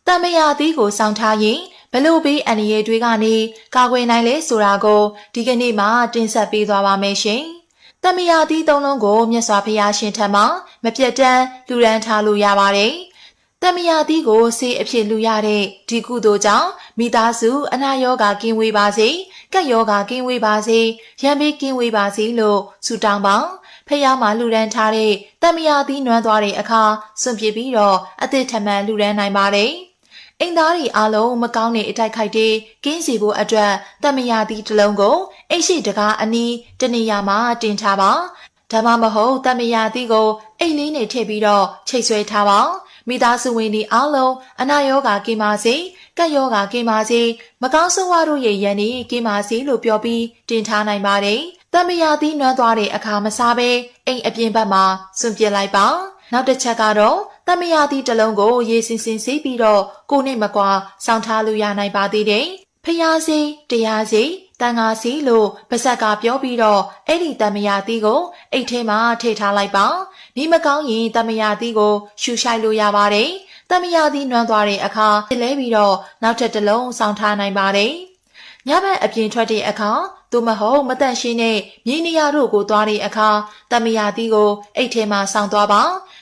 တမယာသီးကိုစောင့်ထားရင်ဘလို့ဘေးအန္တရာယ်တွေကနေကာကွယ်နိုင်လဲဆိုတာကိုဒီကနေ့မှတင်ဆက်ပေးသွားပါမယ်ရှင်။တမယာသီးသုံးလုံးကိုမြတ်စွာဘုရားရှင်ထံမှမပြတ်တမ်းလှူဒန်းထားလို့ရပါတယ်။တမယာသီးကိုဆေးအဖြစ်လှူရတဲ့ဒီကုသိုလ်ကြောင့်မိသားစုအနာရောဂါကင်းဝေးပါစေ၊ကပ်ရောဂါကင်းဝေးပါစေ၊ရန်ဘေးကင်းဝေးပါစေလို့ဆုတောင်းပါ။ဖယားမှာလှူဒန်းထားတဲ့တမယာသီးနွမ်းသွားတဲ့အခါစွန့်ပစ်ပြီးတော့အသစ်ထမှန်လှူဒန်းနိုင်ပါတယ်။အိမ်သားတွေအားလုံးမကောင်းတဲ့အတိုက်ခိုက်တွေကင်းစီဖို့အတွက်တမယာသီးတစ်လုံးကိုအိတ်ရှိတကားအနီးတနေရာမှာတင်ထားပါ။ဒါမှမဟုတ်တမယာသီးကိုအိတ်လေးနဲ့ထည့်ပြီးတော့ချိတ်ဆွဲထားပါ။မိသားစုဝင်တွေအားလုံးအနာရောဂါကင်းပါစေ၊ကပ်ရောဂါကင်းပါစေ၊မကောင်းဆိုးဝါးတို့ရဲ့ရန်နေကင်းပါစေလို့ပြောပြီးတင်ထားနိုင်ပါတယ်။တမယာသီးနွမ်းသွားတဲ့အခါမစားဘဲအိမ်အပြင်ဘက်မှာစွန့်ပစ်လိုက်ပါ။နောက်တစ်ချက်ကတော့တမယာသီးတစ်လုံးကိုရေစင်စင်ဆေးပြီးတော့ကိုနဲ့မကွာစောင့်ထားလို့ရနိုင်ပါသေးတယ်။ဖျားစီတရားစီတန်ဃာစီလို့ပါဇက်ကပြောပြီးတော့အဲ့ဒီတမယာသီးကိုအိတ်ထဲမှာထည့်ထားလိုက်ပါ။ဒီမကောင်းရင်တမယာသီးကိုရှူရှိုက်လို့ရပါတယ်။တမယာသီးနွမ်းသွားတဲ့အခါလဲပြီးတော့နောက်ထပ်တစ်လုံးစောင့်ထားနိုင်ပါတယ်။ညဘက်အပြင်ထွက်တဲ့အခါသို့မဟုတ်မတန့်ရှင်းတဲ့မြေနေရာတို့ကိုသွားတဲ့အခါတမယာသီးကိုအိတ်ထဲမှာဆောင်းသွားပါ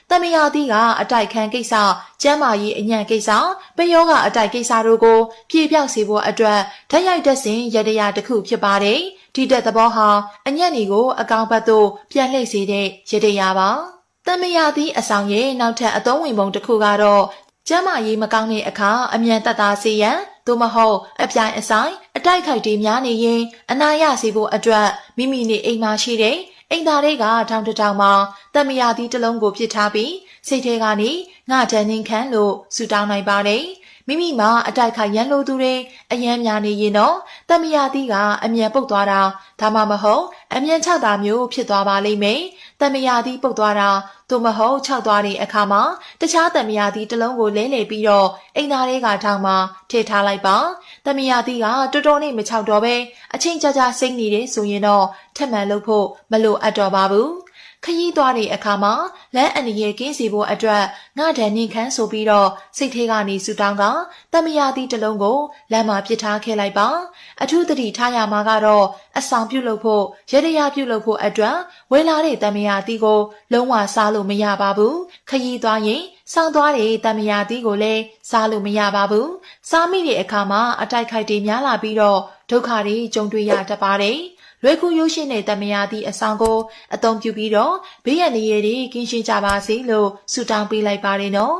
တမယာသီးကအတိုက်ခံကိစ္စကျန်းမာရေးအညံ့ကိစ္စပယောဂအတိုက်ကိစ္စတို့ကိုပြေပြောက်စေဖို့အတွက်ဓာတ်ရိုက်တက်စဉ်ရတရားတစ်ခုဖြစ်ပါတယ်ဒီတက်သဘောဟာအညံ့နေကိုအကောင်ဘက်သို့ပြန်လှည့်စေတဲ့ရတရားပါတမယာသီးအဆောင်ရဲ့နောက်ထပ်အသုံးဝင်ပုံတစ်ခုကတော့ကျန်းမာရေးမကောင်းတဲ့အခါအမြန်သက်သာစေရန်သို့မဟုတ်အပြိုင်အဆိုင်အတိုက်ခိုက်တွေများနေရင်အနာရစေဖို့အတွက်မိမိနေအိမ်မှာရှိတဲ့အိမ်သားတွေကထောင်တစ်ထောင်မှာတမယာသီးတစ်လုံးကိုပြစ်ထားပြီးစိတ်ထဲကနေငါတန်နှင်းခံလို့ဆူတောင်းနိုင်ပါတယ်မိမိမှာအတိုက်ခိုက်ရန်လိုသူတွေအယမ်းများနေရင်တော့တမယာသီးကအမြန်ပုတ်သွားတာဒါမှမဟုတ်အမြန်ချတာမျိုးဖြစ်သွားပါလိမ့်မယ်တမယာသီးပုတ်သွားတာသို့မဟုတ်ခြောက်သွားတဲ့အခါမှာတခြားတမယာသီးတစ်လုံးကိုလဲလှယ်ပြီးတော့အိမ်သားတွေကထောင်မှာထည့်ထားလိုက်ပါတမယာသီးကတော်တော်နဲ့မခြောက်တော့ပဲအချိန်ကြာကြာစိတ်နေတယ်ဆိုရင်တော့ထက်မှန်လုပ်ဖို့မလိုအပ်တော့ပါဘူးခရီးသွားတဲ့အခါမှာလမ်းအန္တရာယ်ကင်းစေဖို့အတွက်ငါတန်နှင်းခမ်းဆိုပြီးတော့စိတ်ထဲကနေဆူတောင်းကတမယာသီးတစ်လုံးကိုလမ်းမှာပစ်ထားခဲ့လိုက်ပါအထူးသတိထားရမှာကတော့အဆောင်ပြုတ်လုပ်ဖို့ရတရားပြုတ်လုပ်ဖို့အတွက်ဝေလာတဲ့တမယာသီးကိုလုံးဝစားလို့မရပါဘူးခရီးသွားရင်စောင်းသွားတဲ့တမယာသီးကိုလည်းစားလို့မရပါဘူးစားမိတဲ့အခါမှာအတိုက်ခိုက်တွေများလာပြီးတော့ဒုက္ခတွေကြုံတွေ့ရတတ်ပါတယ်လွယ်ကူရိုးရှင်းတဲ့တမယာသီးအဆောင်ကိုအသုံးပြုပြီးတော့ဘေးရန်ရည်တွေကင်းရှင်းကြပါစေလို့ဆုတောင်းပေးလိုက်ပါတယ်နော်